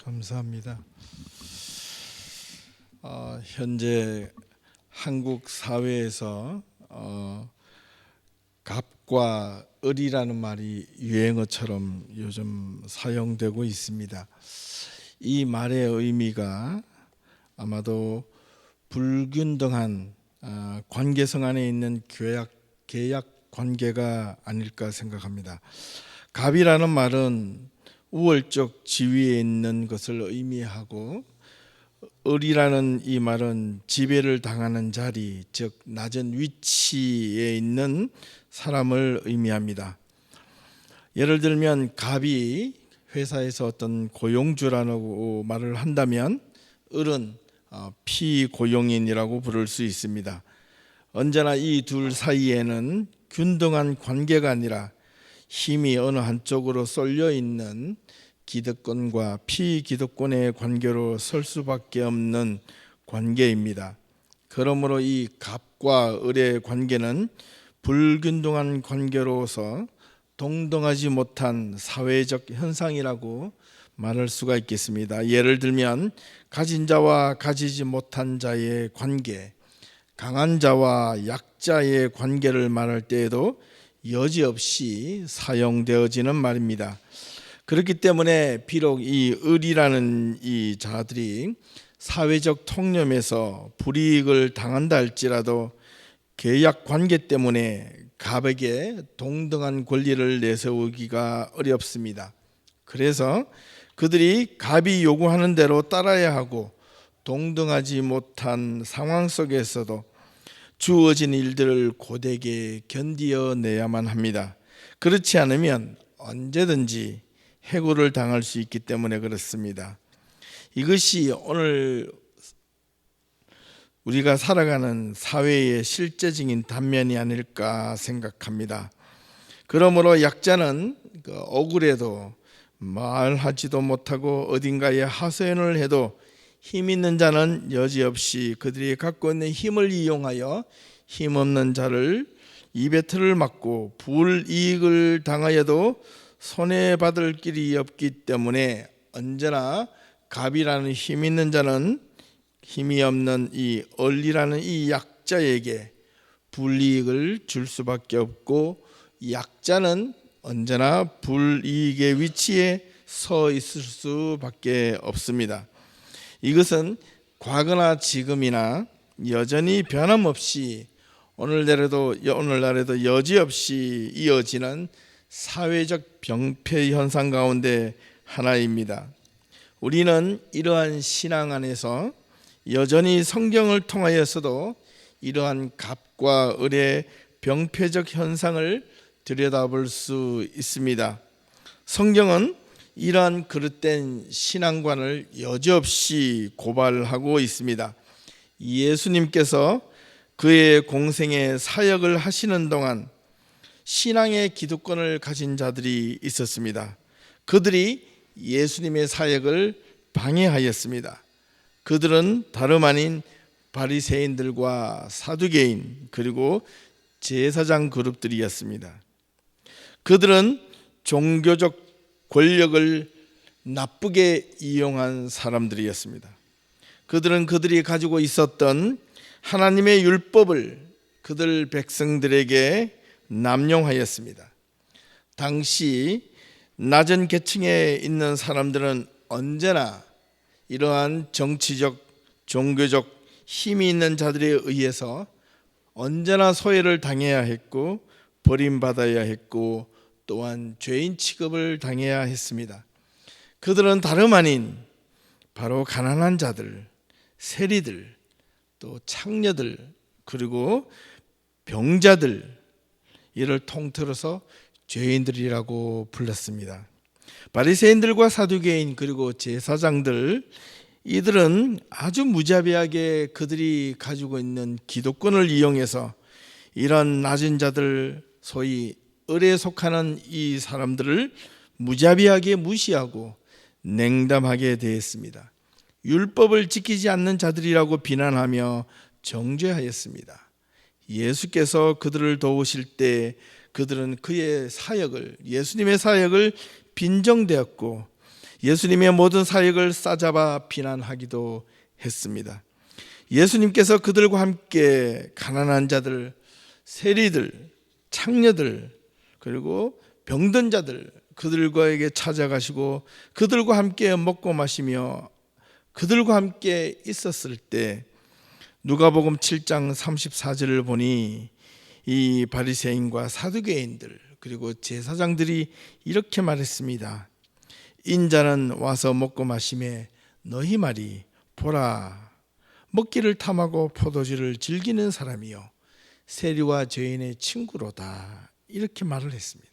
감사합니다. 현재 한국 사회에서 갑과 을이라는 말이 유행어처럼 요즘 사용되고 있습니다. 이 말의 의미가 아마도 불균등한 관계성 안에 있는 계약 관계가 아닐까 생각합니다. 갑이라는 말은 우월적 지위에 있는 것을 의미하고, 을이라는 이 말은 지배를 당하는 자리, 즉 낮은 위치에 있는 사람을 의미합니다. 예를 들면 갑이 회사에서 어떤 고용주라고 말을 한다면, 을은 피고용인이라고 부를 수 있습니다. 언제나 이 둘 사이에는 균등한 관계가 아니라 힘이 어느 한쪽으로 쏠려 있는 기득권과 피기득권의 관계로 설 수밖에 없는 관계입니다. 그러므로 이 갑과 을의 관계는 불균등한 관계로서 동등하지 못한 사회적 현상이라고 말할 수가 있겠습니다. 예를 들면 가진 자와 가지지 못한 자의 관계, 강한 자와 약자의 관계를 말할 때에도 여지없이 사용되어지는 말입니다. 그렇기 때문에 비록 이 을이라는 이 자들이 사회적 통념에서 불이익을 당한다 할지라도 계약 관계 때문에 갑에게 동등한 권리를 내세우기가 어렵습니다. 그래서 그들이 갑이 요구하는 대로 따라야 하고, 동등하지 못한 상황 속에서도 주어진 일들을 고되게 견디어내야만 합니다. 그렇지 않으면 언제든지 해고를 당할 수 있기 때문에 그렇습니다. 이것이 오늘 우리가 살아가는 사회의 실제적인 단면이 아닐까 생각합니다. 그러므로 약자는 억울해도 말하지도 못하고 어딘가에 하소연을 해도 힘 있는 자는 여지없이 그들이 갖고 있는 힘을 이용하여 힘없는 자를 입에 틀을 막고, 불이익을 당하여도 손해받을 길이 없기 때문에 언제나 갑이라는 힘 있는 자는 힘이 없는 이 을이라는 이 약자에게 불이익을 줄 수밖에 없고, 약자는 언제나 불이익의 위치에 서 있을 수밖에 없습니다. 이것은 과거나 지금이나 여전히 변함없이 오늘날에도 여지없이 이어지는 사회적 병폐 현상 가운데 하나입니다. 우리는 이러한 신앙 안에서 여전히 성경을 통하여서도 이러한 갑과 을의 병폐적 현상을 들여다볼 수 있습니다. 성경은 이러한 그릇된 신앙관을 여지없이 고발하고 있습니다. 예수님께서 그의 공생의 사역을 하시는 동안 신앙의 기득권을 가진 자들이 있었습니다. 그들이 예수님의 사역을 방해하였습니다. 그들은 다름 아닌 바리새인들과 사두개인 그리고 제사장 그룹들이었습니다. 그들은 종교적 권력을 나쁘게 이용한 사람들이었습니다. 그들은 그들이 가지고 있었던 하나님의 율법을 그들 백성들에게 남용하였습니다. 당시 낮은 계층에 있는 사람들은 언제나 이러한 정치적, 종교적 힘이 있는 자들에 의해서 언제나 소외를 당해야 했고, 버림받아야 했고, 또한 죄인 취급을 당해야 했습니다. 그들은 다름 아닌 바로 가난한 자들, 세리들, 또 창녀들, 그리고 병자들, 이를 통틀어서 죄인들이라고 불렀습니다. 바리새인들과 사두개인 그리고 제사장들, 이들은 아주 무자비하게 그들이 가지고 있는 기득권을 이용해서 이런 낮은 자들, 소위 을에 속하는 이 사람들을 무자비하게 무시하고 냉담하게 대했습니다. 율법을 지키지 않는 자들이라고 비난하며 정죄하였습니다. 예수께서 그들을 도우실 때 그들은 그의 사역을, 예수님의 사역을 빈정되었고, 예수님의 모든 사역을 싸잡아 비난하기도 했습니다. 예수님께서 그들과 함께 가난한 자들, 세리들, 창녀들, 그리고 병든 자들 그들과에게 찾아가시고 그들과 함께 먹고 마시며 그들과 함께 있었을 때 누가복음 7장 34절을 보니 이 바리새인과 사두개인들 그리고 제사장들이 이렇게 말했습니다. 인자는 와서 먹고 마시매 너희 말이 보라 먹기를 탐하고 포도주를 즐기는 사람이요 세리와 죄인의 친구로다 이렇게 말을 했습니다.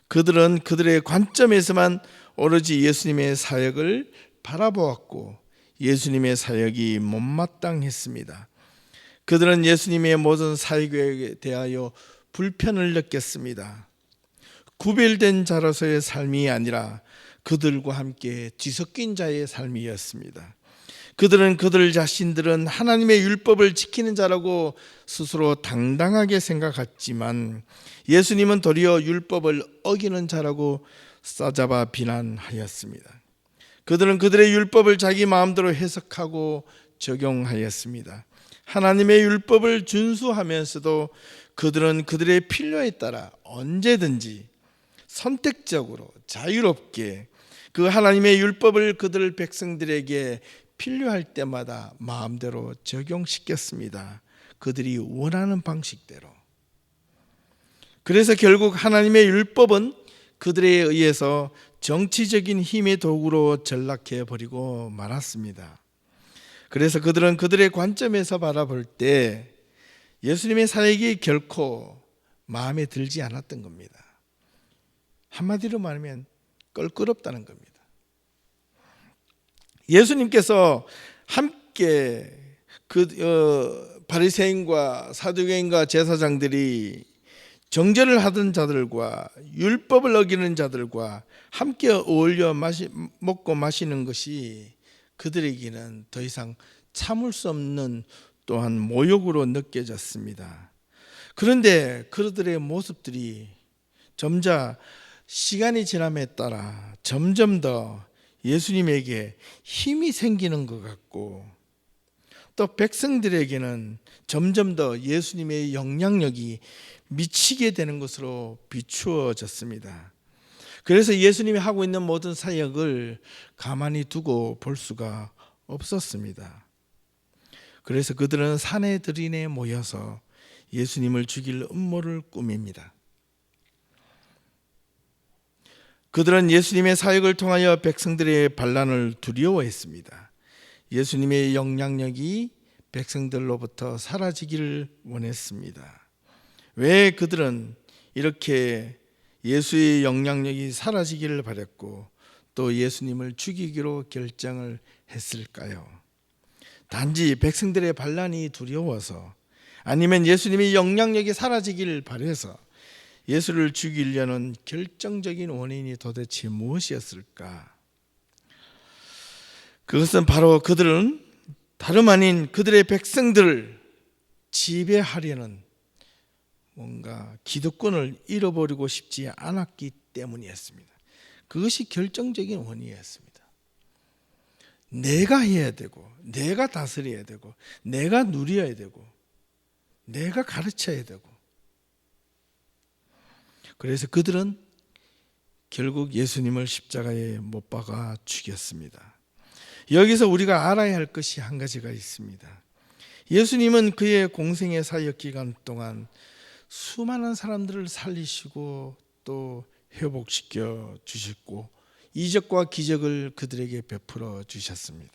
그들은 그들의 관점에서만 오로지 예수님의 사역을 바라보았고 예수님의 사역이 못마땅했습니다. 그들은 예수님의 모든 사역에 대하여 불편을 느꼈습니다. 구별된 자로서의 삶이 아니라 그들과 함께 뒤섞인 자의 삶이었습니다. 그들은 그들 자신들은 하나님의 율법을 지키는 자라고 스스로 당당하게 생각했지만 예수님은 도리어 율법을 어기는 자라고 싸잡아 비난하였습니다. 그들은 그들의 율법을 자기 마음대로 해석하고 적용하였습니다. 하나님의 율법을 준수하면서도 그들은 그들의 필요에 따라 언제든지 선택적으로 자유롭게 그 하나님의 율법을 그들 백성들에게 필요할 때마다 마음대로 적용시켰습니다. 그들이 원하는 방식대로. 그래서 결국 하나님의 율법은 그들에 의해서 정치적인 힘의 도구로 전락해 버리고 말았습니다. 그래서 그들은 그들의 관점에서 바라볼 때 예수님의 사역이 결코 마음에 들지 않았던 겁니다. 한마디로 말하면 껄끄럽다는 겁니다. 예수님께서 함께 바리새인과 사두개인과 제사장들이 정죄를 하던 자들과 율법을 어기는 자들과 함께 어울려 먹고 마시는 것이 그들에게는 더 이상 참을 수 없는 또한 모욕으로 느껴졌습니다. 그런데 그들의 모습들이 점점 시간이 지남에 따라 점점 더 예수님에게 힘이 생기는 것 같고 또 백성들에게는 점점 더 예수님의 영향력이 미치게 되는 것으로 비추어졌습니다. 그래서 예수님이 하고 있는 모든 사역을 가만히 두고 볼 수가 없었습니다. 그래서 그들은 산에 들이내 모여서 예수님을 죽일 음모를 꾸밉니다. 그들은 예수님의 사역을 통하여 백성들의 반란을 두려워했습니다. 예수님의 영향력이 백성들로부터 사라지기를 원했습니다. 왜 그들은 이렇게 예수의 영향력이 사라지기를 바랬고 또 예수님을 죽이기로 결정을 했을까요? 단지 백성들의 반란이 두려워서 아니면 예수님의 영향력이 사라지기를 바라서 예수를 죽이려는 결정적인 원인이 도대체 무엇이었을까? 그것은 바로 그들은 다름 아닌 그들의 백성들을 지배하려는 뭔가 기득권을 잃어버리고 싶지 않았기 때문이었습니다. 그것이 결정적인 원인이었습니다. 내가 해야 되고 내가 다스려야 되고 내가 누려야 되고 내가 가르쳐야 되고 그래서 그들은 결국 예수님을 십자가에 못 박아 죽였습니다. 여기서 우리가 알아야 할 것이 한 가지가 있습니다. 예수님은 그의 공생의 사역 기간 동안 수많은 사람들을 살리시고 또 회복시켜 주셨고 이적과 기적을 그들에게 베풀어 주셨습니다.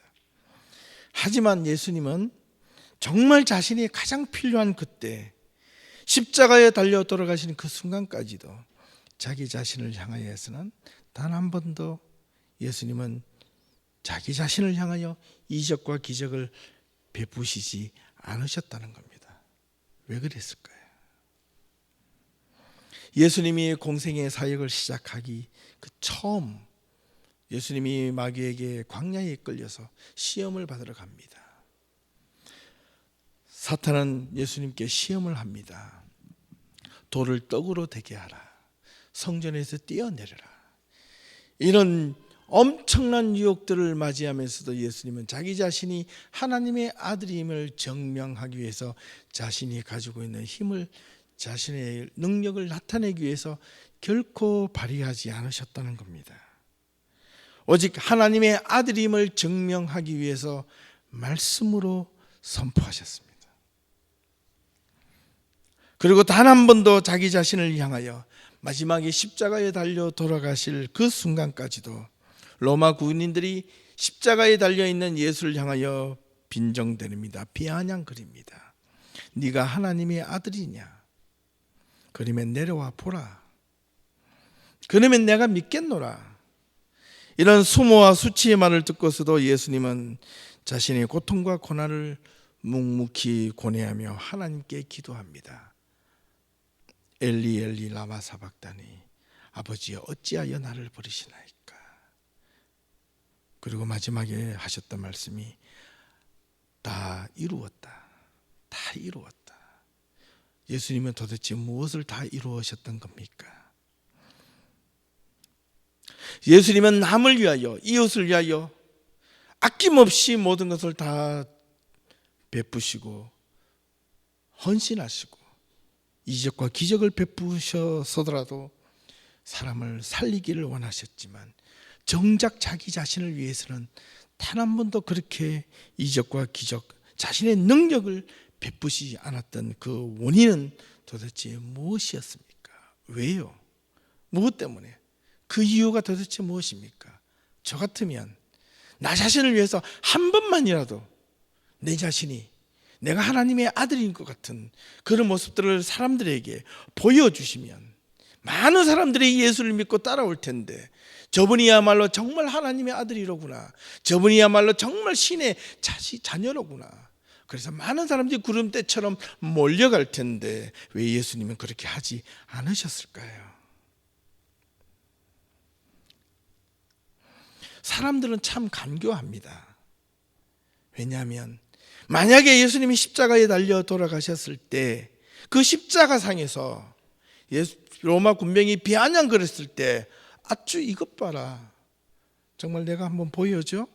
하지만 예수님은 정말 자신이 가장 필요한 그때 십자가에 달려 돌아가시는 그 순간까지도 자기 자신을 향하여서는 단 한 번도 예수님은 자기 자신을 향하여 이적과 기적을 베푸시지 않으셨다는 겁니다. 왜 그랬을까요? 예수님이 공생의 사역을 시작하기 그 처음 예수님이 마귀에게 광야에 끌려서 시험을 받으러 갑니다. 사탄은 예수님께 시험을 합니다. 돌을 떡으로 되게 하라. 성전에서 뛰어내려라. 이런 엄청난 유혹들을 맞이하면서도 예수님은 자기 자신이 하나님의 아들임을 증명하기 위해서 자신이 가지고 있는 힘을, 자신의 능력을 나타내기 위해서 결코 발휘하지 않으셨다는 겁니다. 오직 하나님의 아들임을 증명하기 위해서 말씀으로 선포하셨습니다. 그리고 단 한 번도 자기 자신을 향하여 마지막에 십자가에 달려 돌아가실 그 순간까지도 로마 군인들이 십자가에 달려있는 예수를 향하여 빈정대립니다. 비아냥거립니다. 네가 하나님의 아들이냐? 그러면 내려와 보라. 그러면 내가 믿겠노라. 이런 수모와 수치의 말을 듣고서도 예수님은 자신의 고통과 고난을 묵묵히 고뇌하며 하나님께 기도합니다. 엘리 엘리 라마 사박다니, 아버지여 어찌하여 나를 버리시나이까. 그리고 마지막에 하셨던 말씀이 다 이루었다. 다 이루었다. 예수님은 도대체 무엇을 다 이루으셨던 겁니까? 예수님은 남을 위하여, 이웃을 위하여 아낌없이 모든 것을 다 베푸시고 헌신하시고 이적과 기적을 베푸셔서더라도 사람을 살리기를 원하셨지만 정작 자기 자신을 위해서는 단 한 번도 그렇게 이적과 기적, 자신의 능력을 베푸시지 않았던 그 원인은 도대체 무엇이었습니까? 왜요? 무엇 때문에? 그 이유가 도대체 무엇입니까? 저 같으면 나 자신을 위해서 한 번만이라도 내 자신이 내가 하나님의 아들인 것 같은 그런 모습들을 사람들에게 보여주시면 많은 사람들이 예수를 믿고 따라올 텐데, 저분이야말로 정말 하나님의 아들이로구나, 저분이야말로 정말 신의 자녀로구나, 그래서 많은 사람들이 구름대처럼 몰려갈 텐데 왜 예수님은 그렇게 하지 않으셨을까요? 사람들은 참 간교합니다. 왜냐하면 만약에 예수님이 십자가에 달려 돌아가셨을 때 그 십자가상에서 로마 군병이 비아냥거렸을 때 아쭈 이것 봐라, 정말 내가 한번 보여줘?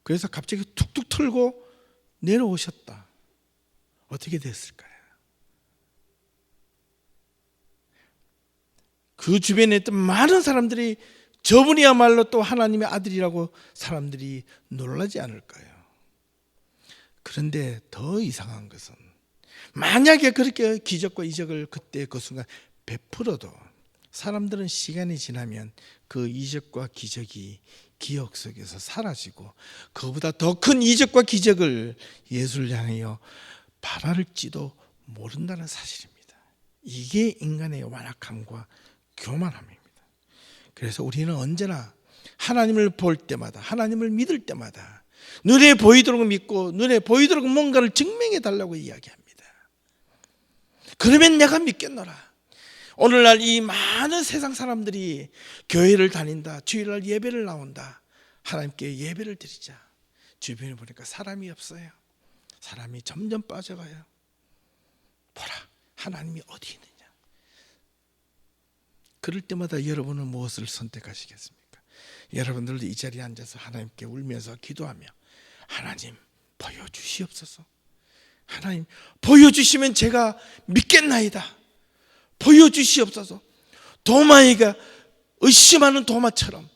그래서 갑자기 툭툭 털고 내려오셨다. 어떻게 됐을까요? 그 주변에 있던 많은 사람들이 저분이야말로 또 하나님의 아들이라고 사람들이 놀라지 않을까요? 그런데 더 이상한 것은 만약에 그렇게 기적과 이적을 그때 그 순간 베풀어도 사람들은 시간이 지나면 그 이적과 기적이 기억 속에서 사라지고 그보다 더 큰 이적과 기적을 예수를 향하여 바랄지도 모른다는 사실입니다. 이게 인간의 완악함과 교만함입니다. 그래서 우리는 언제나 하나님을 볼 때마다, 하나님을 믿을 때마다 눈에 보이도록 믿고 눈에 보이도록 뭔가를 증명해 달라고 이야기합니다. 그러면 내가 믿겠노라. 오늘날 이 많은 세상 사람들이 교회를 다닌다, 주일날 예배를 나온다, 하나님께 예배를 드리자, 주변에 보니까 사람이 없어요. 사람이 점점 빠져가요. 보라, 하나님이 어디 있느냐. 그럴 때마다 여러분은 무엇을 선택하시겠습니까? 여러분들도 이 자리에 앉아서 하나님께 울면서 기도하며 하나님 보여주시옵소서. 하나님 보여주시면 제가 믿겠나이다. 보여주시옵소서. 도마에게 의심하는 도마처럼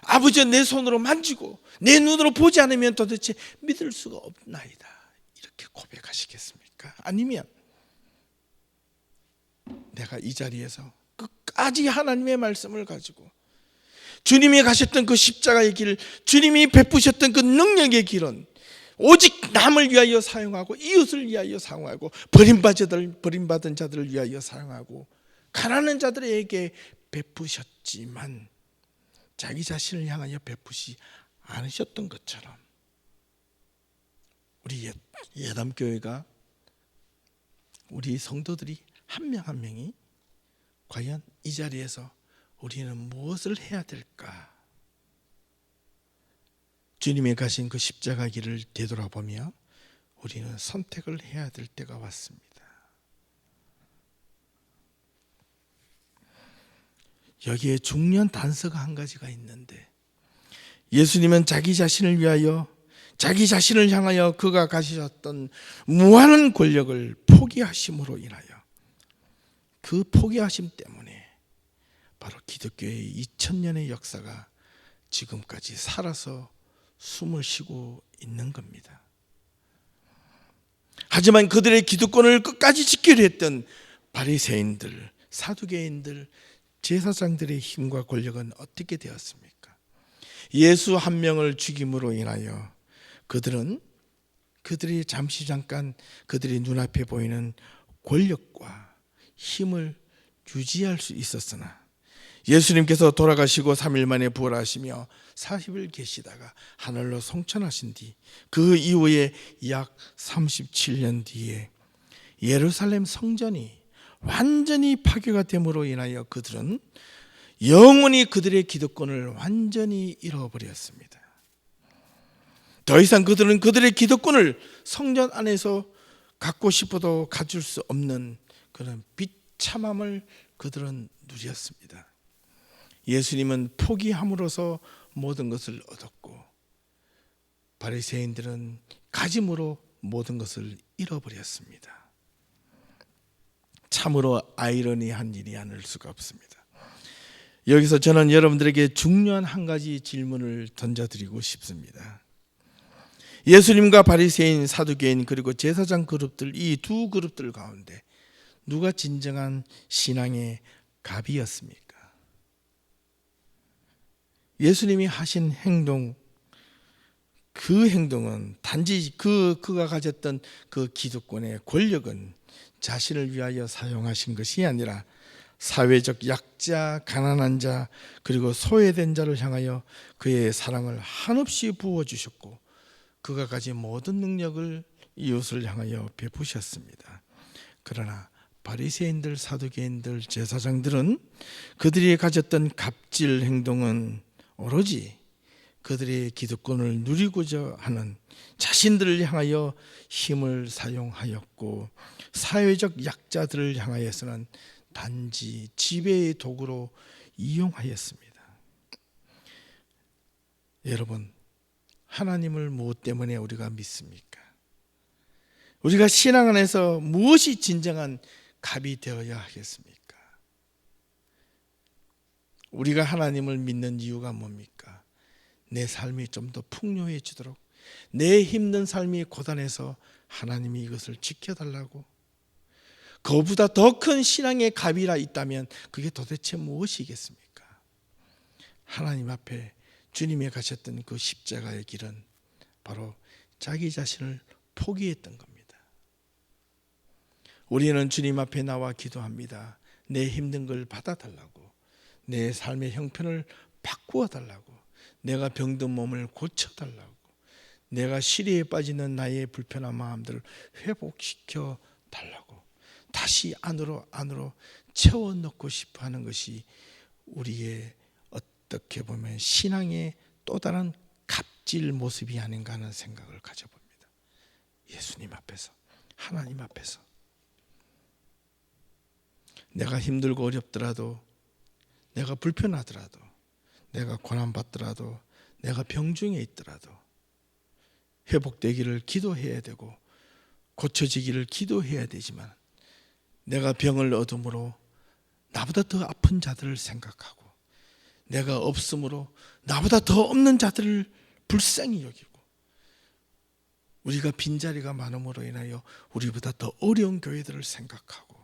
아버지 내 손으로 만지고 내 눈으로 보지 않으면 도대체 믿을 수가 없나이다. 이렇게 고백하시겠습니까? 아니면 내가 이 자리에서 끝까지 하나님의 말씀을 가지고 주님이 가셨던 그 십자가의 길, 주님이 베푸셨던 그 능력의 길은 오직 남을 위하여 사용하고 이웃을 위하여 사용하고 버림받은 자들을 위하여 사용하고 가난한 자들에게 베푸셨지만 자기 자신을 향하여 베푸시 않으셨던 것처럼 우리 예담교회가, 우리 성도들이 한 명 한 명이 과연 이 자리에서 우리는 무엇을 해야 될까? 주님의 가신 그 십자가 길을 되돌아보며 우리는 선택을 해야 될 때가 왔습니다. 여기에 중요한 단서가 한 가지가 있는데, 예수님은 자기 자신을 위하여, 자기 자신을 향하여 그가 가지셨던 무한한 권력을 포기하심으로 인하여, 그 포기하심 때문에 바로 기독교의 2000년의 역사가 지금까지 살아서 숨을 쉬고 있는 겁니다. 하지만 그들의 기득권을 끝까지 지키려 했던 바리새인들, 사두개인들, 제사장들의 힘과 권력은 어떻게 되었습니까? 예수 한 명을 죽임으로 인하여 그들이 잠깐 그들이 눈앞에 보이는 권력과 힘을 유지할 수 있었으나, 예수님께서 돌아가시고 3일 만에 부활하시며 40일 계시다가 하늘로 성천하신 뒤, 그 이후에 약 37년 뒤에 예루살렘 성전이 완전히 파괴가 됨으로 인하여 그들은 영원히 그들의 기득권을 완전히 잃어버렸습니다. 더 이상 그들은 그들의 기득권을 성전 안에서 갖고 싶어도 가질 수 없는 그런 비참함을 그들은 누렸습니다. 예수님은 포기함으로써 모든 것을 얻었고, 바리새인들은 가짐으로 모든 것을 잃어버렸습니다. 참으로 아이러니한 일이 아닐 수가 없습니다. 여기서 저는 여러분들에게 중요한 한 가지 질문을 던져드리고 싶습니다. 예수님과 바리새인, 사두개인, 그리고 제사장 그룹들, 이 두 그룹들 가운데 누가 진정한 신앙의 갑이었습니까? 예수님이 하신 행동, 그 행동은 단지 그가 가졌던 그 기득권의 권력은 자신을 위하여 사용하신 것이 아니라 사회적 약자, 가난한 자, 그리고 소외된 자를 향하여 그의 사랑을 한없이 부어주셨고, 그가 가진 모든 능력을 이웃을 향하여 베푸셨습니다. 그러나 바리새인들, 사두개인들, 제사장들은 그들이 가졌던 갑질 행동은 오로지 그들의 기득권을 누리고자 하는 자신들을 향하여 힘을 사용하였고, 사회적 약자들을 향하여서는 단지 지배의 도구로 이용하였습니다. 여러분, 하나님을 무엇 때문에 우리가 믿습니까? 우리가 신앙 안에서 무엇이 진정한 갑이 되어야 하겠습니까? 우리가 하나님을 믿는 이유가 뭡니까? 내 삶이 좀 더 풍요해지도록, 내 힘든 삶이 고단해서 하나님이 이것을 지켜달라고, 그보다 더 큰 신앙의 갑이라 있다면 그게 도대체 무엇이겠습니까? 하나님 앞에 주님이 가셨던 그 십자가의 길은 바로 자기 자신을 포기했던 겁니다. 우리는 주님 앞에 나와 기도합니다. 내 힘든 걸 받아달라고, 내 삶의 형편을 바꾸어 달라고, 내가 병든 몸을 고쳐달라고, 내가 시리에 빠지는 나의 불편한 마음들을 회복시켜 달라고, 다시 안으로 채워넣고 싶어 하는 것이 우리의 어떻게 보면 신앙의 또 다른 갑질 모습이 아닌가 하는 생각을 가져봅니다. 예수님 앞에서, 하나님 앞에서 내가 힘들고 어렵더라도, 내가 불편하더라도, 내가 고난받더라도, 내가 병중에 있더라도 회복되기를 기도해야 되고 고쳐지기를 기도해야 되지만, 내가 병을 얻음으로 나보다 더 아픈 자들을 생각하고, 내가 없음으로 나보다 더 없는 자들을 불쌍히 여기고, 우리가 빈자리가 많음으로 인하여 우리보다 더 어려운 교회들을 생각하고,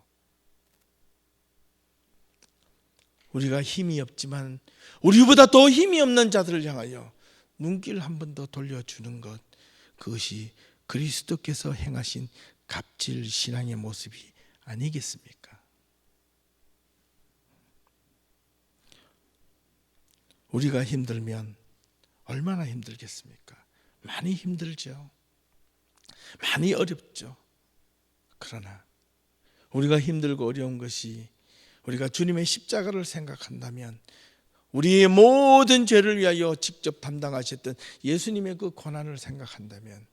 우리가 힘이 없지만 우리보다 더 힘이 없는 자들을 향하여 눈길 한 번 더 돌려주는 것, 그것이 그리스도께서 행하신 갑질 신앙의 모습이 아니겠습니까? 우리가 힘들면 얼마나 힘들겠습니까? 많이 힘들죠. 많이 어렵죠. 그러나 우리가 힘들고 어려운 것이, 우리가 주님의 십자가를 생각한다면, 우리의 모든 죄를 위하여 직접 담당하셨던 예수님의 그 고난을 생각한다면,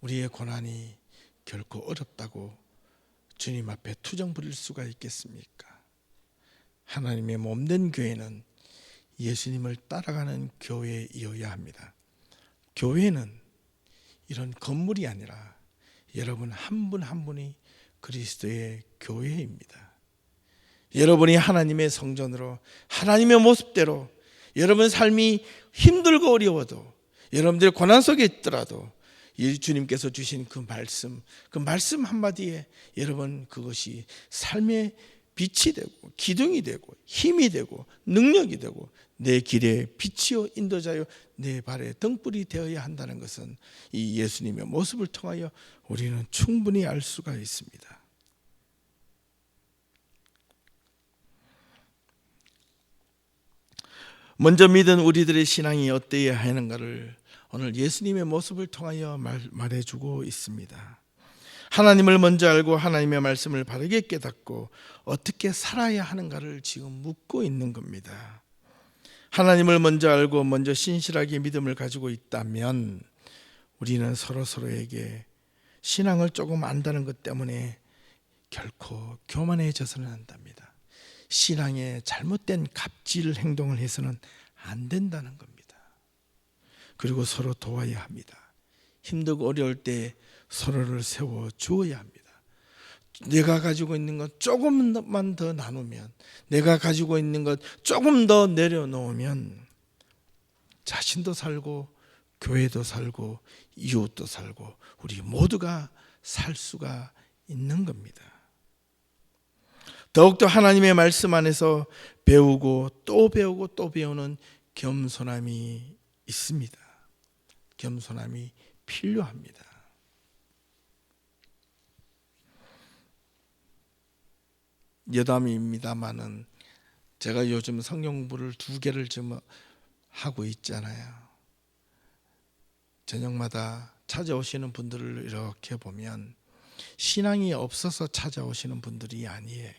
우리의 고난이 결코 어렵다고 주님 앞에 투정 부릴 수가 있겠습니까? 하나님의 몸된 교회는 예수님을 따라가는 교회이어야 합니다. 교회는 이런 건물이 아니라 여러분 한 분 한 분이 그리스도의 교회입니다. 여러분이 하나님의 성전으로 하나님의 모습대로 여러분 삶이 힘들고 어려워도 여러분들의 고난 속에 있더라도 주님께서 주신 그 말씀 한마디에 여러분 그것이 삶의 빛이 되고 기둥이 되고 힘이 되고 능력이 되고 내 길에 빛이요 인도자요 내 발에 등불이 되어야 한다는 것은 이 예수님의 모습을 통하여 우리는 충분히 알 수가 있습니다. 먼저 믿은 우리들의 신앙이 어떠해야 하는가를 오늘 예수님의 모습을 통하여 말해주고 있습니다. 하나님을 먼저 알고 하나님의 말씀을 바르게 깨닫고 어떻게 살아야 하는가를 지금 묻고 있는 겁니다. 하나님을 먼저 알고 먼저 신실하게 믿음을 가지고 있다면 우리는 서로에게 신앙을 조금 안다는 것 때문에 결코 교만해져서는 안 됩니다. 신앙에 잘못된 갑질 행동을 해서는 안 된다는 겁니다. 그리고 서로 도와야 합니다. 힘들고 어려울 때 서로를 세워 주어야 합니다. 내가 가지고 있는 것 조금만 더 나누면, 내가 가지고 있는 것 조금 더 내려놓으면 자신도 살고 교회도 살고 이웃도 살고 우리 모두가 살 수가 있는 겁니다. 더욱더 하나님의 말씀 안에서 배우고 또 배우고 또 배우는 겸손함이 있습니다. 겸손함이 필요합니다. 여담입니다만은 제가 요즘 성경 공부를 2개를 좀 하고 있잖아요. 저녁마다 찾아오시는 분들을 이렇게 보면 신앙이 없어서 찾아오시는 분들이 아니에요.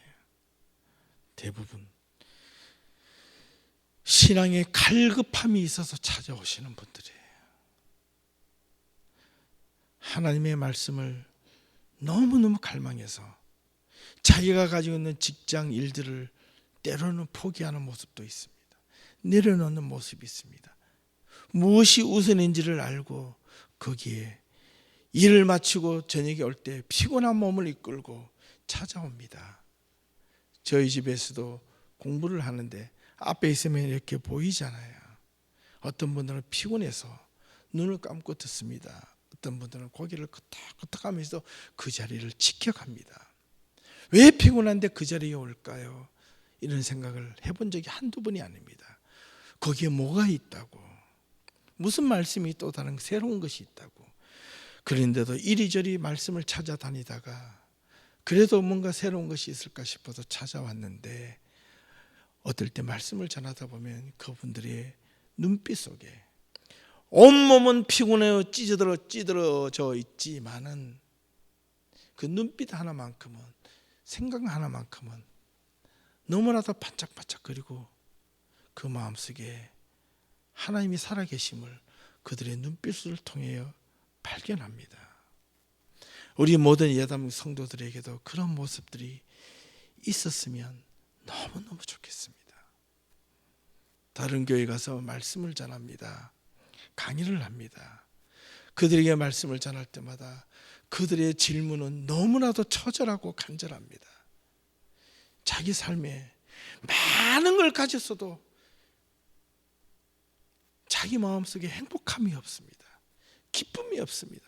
대부분 신앙에 갈급함이 있어서 찾아오시는 분들이에요. 하나님의 말씀을 너무너무 갈망해서 자기가 가지고 있는 직장 일들을 때로는 포기하는 모습도 있습니다. 내려놓는 모습이 있습니다. 무엇이 우선인지를 알고 거기에 일을 마치고 저녁에 올 때 피곤한 몸을 이끌고 찾아옵니다. 저희 집에서도 공부를 하는데 앞에 있으면 이렇게 보이잖아요. 어떤 분들은 피곤해서 눈을 감고 듣습니다. 어떤 분들은 고개를 끄덕끄덕하면서 그 자리를 지켜갑니다. 왜 피곤한데 그 자리에 올까요? 이런 생각을 해본 적이 한두 번이 아닙니다. 거기에 뭐가 있다고, 무슨 말씀이 또 다른 새로운 것이 있다고. 그런데도 이리저리 말씀을 찾아다니다가 그래도 뭔가 새로운 것이 있을까 싶어서 찾아왔는데 어떨 때 말씀을 전하다 보면 그분들의 눈빛 속에 온몸은 피곤해요 찌들어져 있지만은 그 눈빛 하나만큼은, 생각 하나만큼은 너무나도 반짝반짝거리고 그 마음속에 하나님이 살아계심을 그들의 눈빛을 통해 발견합니다. 우리 모든 예담 성도들에게도 그런 모습들이 있었으면 너무너무 좋겠습니다. 다른 교회 가서 말씀을 전합니다. 강의를 합니다. 그들에게 말씀을 전할 때마다 그들의 질문은 너무나도 처절하고 간절합니다. 자기 삶에 많은 걸 가졌어도 자기 마음속에 행복함이 없습니다. 기쁨이 없습니다.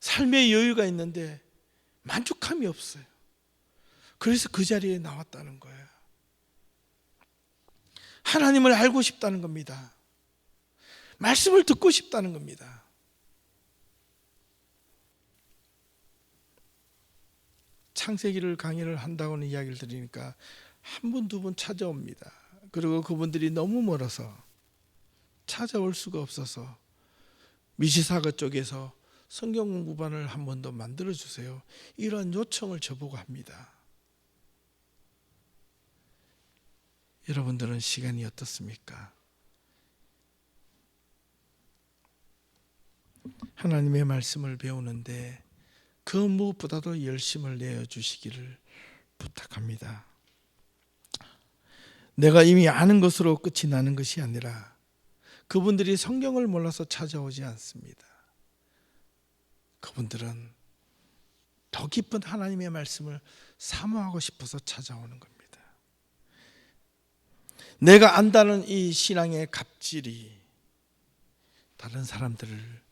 삶의 여유가 있는데 만족함이 없어요. 그래서 그 자리에 나왔다는 거예요. 하나님을 알고 싶다는 겁니다. 말씀을 듣고 싶다는 겁니다. 창세기를 강의를 한다고는 이야기를 들으니까 한 분, 두 분 찾아옵니다. 그리고 그분들이 너무 멀어서 찾아올 수가 없어서 미시사가 쪽에서 성경 공부반을 한 번 더 만들어 주세요. 이런 요청을 저보고 합니다. 여러분들은 시간이 어떻습니까? 하나님의 말씀을 배우는데 그 무엇보다도 열심을 내어 주시기를 부탁합니다. 내가 이미 아는 것으로 끝이 나는 것이 아니라 그분들이 성경을 몰라서 찾아오지 않습니다. 그분들은 더 깊은 하나님의 말씀을 사모하고 싶어서 찾아오는 겁니다. 내가 안다는 이 신앙의 갑질이 다른 사람들을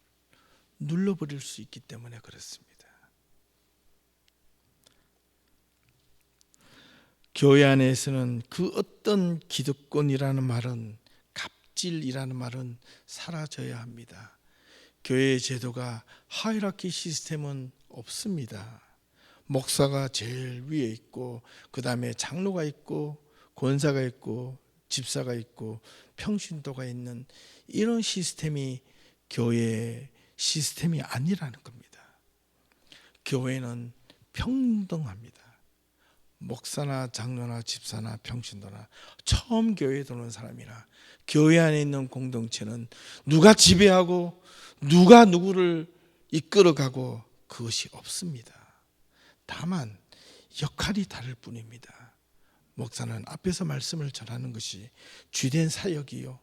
눌러버릴 수 있기 때문에 그렇습니다. 교회 안에서는 그 어떤 기득권이라는 말은, 갑질이라는 말은 사라져야 합니다. 교회의 제도가 하이라키 시스템은 없습니다. 목사가 제일 위에 있고, 그 다음에 장로가 있고, 권사가 있고, 집사가 있고, 평신도가 있는 이런 시스템이 교회의 시스템이 아니라는 겁니다. 교회는 평등합니다. 목사나 장로나 집사나 평신도나 처음 교회에 들어오는 사람이나 교회 안에 있는 공동체는 누가 지배하고 누가 누구를 이끌어가고 그것이 없습니다. 다만 역할이 다를 뿐입니다. 목사는 앞에서 말씀을 전하는 것이 주된 사역이요,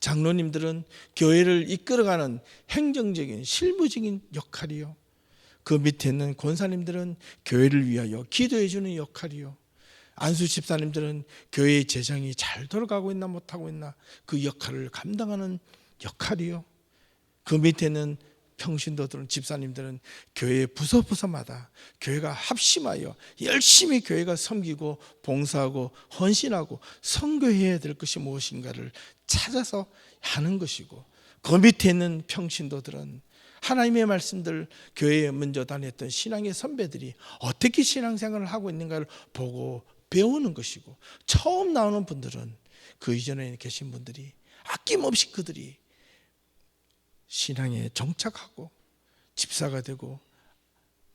장로님들은 교회를 이끌어가는 행정적인 실무적인 역할이요, 그 밑에 있는 권사님들은 교회를 위하여 기도해 주는 역할이요, 안수 집사님들은 교회의 재정이 잘 돌아가고 있나 못하고 있나 그 역할을 감당하는 역할이요, 그 밑에 있는 평신도들은, 집사님들은 교회의 부서마다 교회가 합심하여 열심히 교회가 섬기고 봉사하고 헌신하고 선교해야 될 것이 무엇인가를 찾아서 하는 것이고, 그 밑에 있는 평신도들은 하나님의 말씀들, 교회에 먼저 다녔던 신앙의 선배들이 어떻게 신앙생활을 하고 있는가를 보고 배우는 것이고, 처음 나오는 분들은 그 이전에 계신 분들이 아낌없이 그들이 신앙에 정착하고 집사가 되고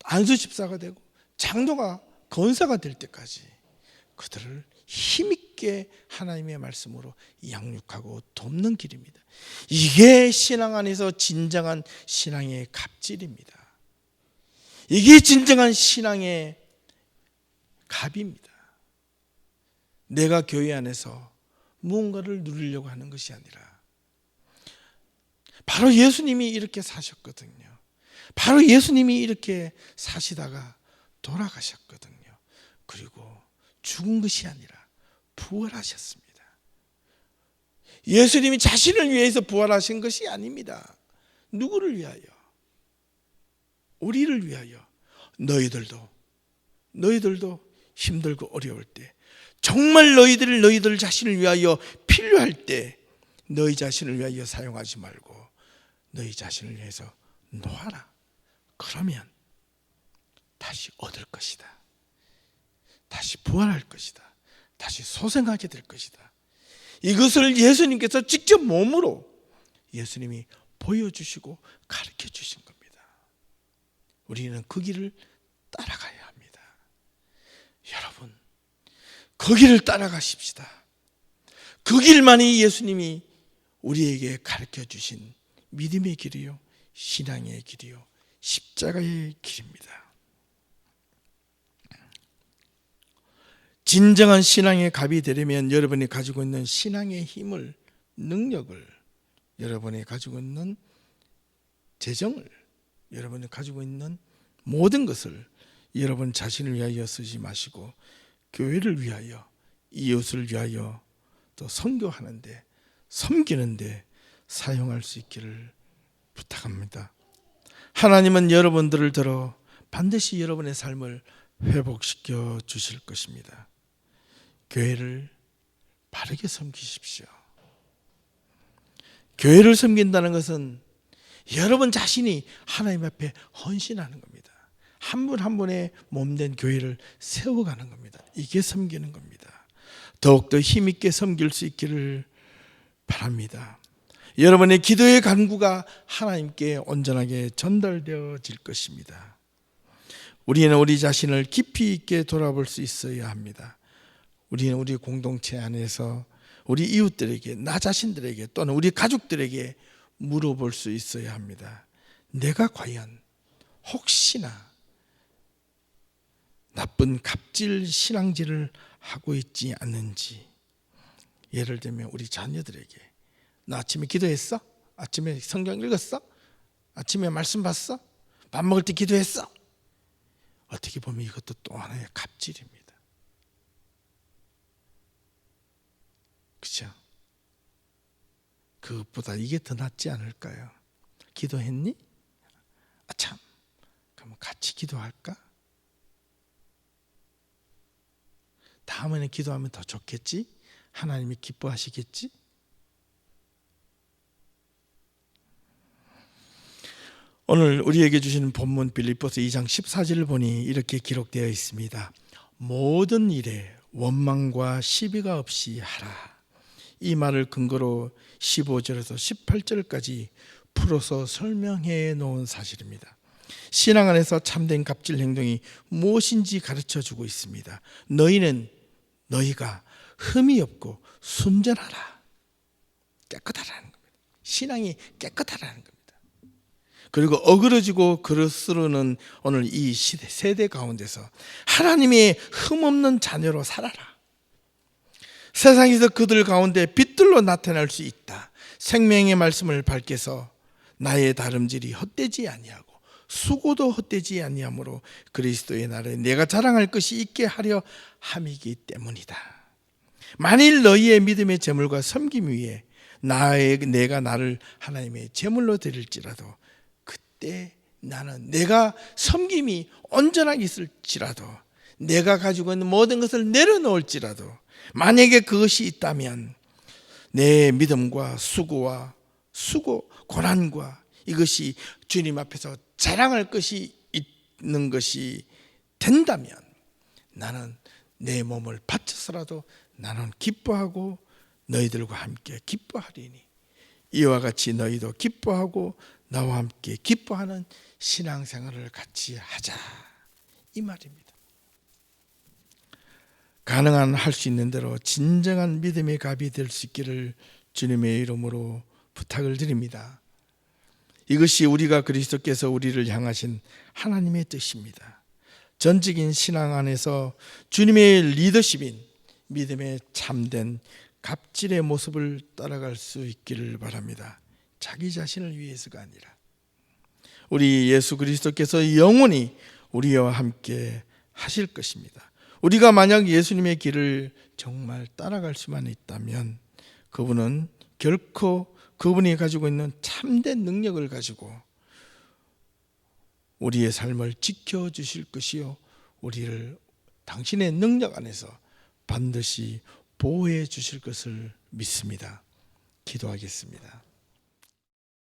안수 집사가 되고 장로가 권사가 될 때까지 그들을 힘있게 하나님의 말씀으로 양육하고 돕는 길입니다. 이게 신앙 안에서 진정한 신앙의 갑질입니다. 이게 진정한 신앙의 갑입니다. 내가 교회 안에서 무언가를 누리려고 하는 것이 아니라 바로 예수님이 이렇게 사셨거든요. 바로 예수님이 이렇게 사시다가 돌아가셨거든요. 그리고 죽은 것이 아니라 부활하셨습니다. 예수님이 자신을 위해서 부활하신 것이 아닙니다. 누구를 위하여? 우리를 위하여. 너희들도 힘들고 어려울 때, 정말 너희들 자신을 위하여 필요할 때 너희 자신을 위하여 사용하지 말고 너희 자신을 위해서 놓아라. 그러면 다시 얻을 것이다. 다시 부활할 것이다. 다시 소생하게 될 것이다. 이것을 예수님께서 직접 몸으로 예수님이 보여주시고 가르쳐 주신 겁니다. 우리는 그 길을 따라가야 합니다. 여러분, 그 길을 따라가십시다. 그 길만이 예수님이 우리에게 가르쳐 주신 믿음의 길이요, 신앙의 길이요, 십자가의 길입니다. 진정한 신앙의 갑이 되려면 여러분이 가지고 있는 신앙의 힘을, 능력을, 여러분이 가지고 있는 재정을, 여러분이 가지고 있는 모든 것을 여러분 자신을 위하여 쓰지 마시고 교회를 위하여, 이웃을 위하여, 또 선교하는데, 섬기는데 사용할 수 있기를 부탁합니다. 하나님은 여러분들을 들어 반드시 여러분의 삶을 회복시켜 주실 것입니다. 교회를 바르게 섬기십시오. 교회를 섬긴다는 것은 여러분 자신이 하나님 앞에 헌신하는 겁니다. 한 분 한 분의 몸된 교회를 세워가는 겁니다. 이게 섬기는 겁니다. 더욱더 힘있게 섬길 수 있기를 바랍니다. 여러분의 기도의 간구가 하나님께 온전하게 전달되어질 것입니다. 우리는 우리 자신을 깊이 있게 돌아볼 수 있어야 합니다. 우리는 우리 공동체 안에서 우리 이웃들에게, 나 자신들에게, 또는 우리 가족들에게 물어볼 수 있어야 합니다. 내가 과연 혹시나 나쁜 갑질 신앙질을 하고 있지 않는지, 예를 들면 우리 자녀들에게 너 아침에 기도했어? 아침에 성경 읽었어? 아침에 말씀 봤어? 밥 먹을 때 기도했어? 어떻게 보면 이것도 또 하나의 갑질입니다. 그렇죠? 그것보다 이게 더 낫지 않을까요? 기도했니? 참, 그럼 같이 기도할까? 다음에는 기도하면 더 좋겠지? 하나님이 기뻐하시겠지? 오늘 우리에게 주시는 본문 빌립보서 2장 14절을 보니 이렇게 기록되어 있습니다. 모든 일에 원망과 시비가 없이 하라. 이 말을 근거로 15절에서 18절까지 풀어서 설명해 놓은 사실입니다. 신앙 안에서 참된 갑질 행동이 무엇인지 가르쳐 주고 있습니다. 너희가 흠이 없고 순전하라. 깨끗하라는 겁니다. 신앙이 깨끗하라는 겁니다. 그리고 어그러지고 그릇으로는 오늘 이 세대 가운데서 하나님의 흠없는 자녀로 살아라. 세상에서 그들 가운데 빛들로 나타날 수 있다. 생명의 말씀을 밝혀서 나의 다름질이 헛되지 아니하고 수고도 헛되지 아니하므로 그리스도의 날에 내가 자랑할 것이 있게 하려 함이기 때문이다. 만일 너희의 믿음의 제물과 섬김 위에 내가 나를 하나님의 제물로 드릴지라도 그때 나는 내가 섬김이 온전하게 있을지라도 내가 가지고 있는 모든 것을 내려놓을지라도 만약에 그것이 있다면 내 믿음과 수고, 고난과 이것이 주님 앞에서 자랑할 것이 있는 것이 된다면 나는 내 몸을 바쳐서라도 나는 기뻐하고 너희들과 함께 기뻐하리니 이와 같이 너희도 기뻐하고 나와 함께 기뻐하는 신앙생활을 같이 하자 이 말입니다. 가능한 할 수 있는 대로 진정한 믿음의 갑이 될 수 있기를 주님의 이름으로 부탁을 드립니다. 이것이 우리가 그리스도께서 우리를 향하신 하나님의 뜻입니다. 전적인 신앙 안에서 주님의 리더십인 믿음의 참된 갑질의 모습을 따라갈 수 있기를 바랍니다. 자기 자신을 위해서가 아니라 우리 예수 그리스도께서 영원히 우리와 함께 하실 것입니다. 우리가 만약 예수님의 길을 정말 따라갈 수만 있다면 그분은 결코 그분이 가지고 있는 참된 능력을 가지고 우리의 삶을 지켜주실 것이요 우리를 당신의 능력 안에서 반드시 보호해 주실 것을 믿습니다. 기도하겠습니다.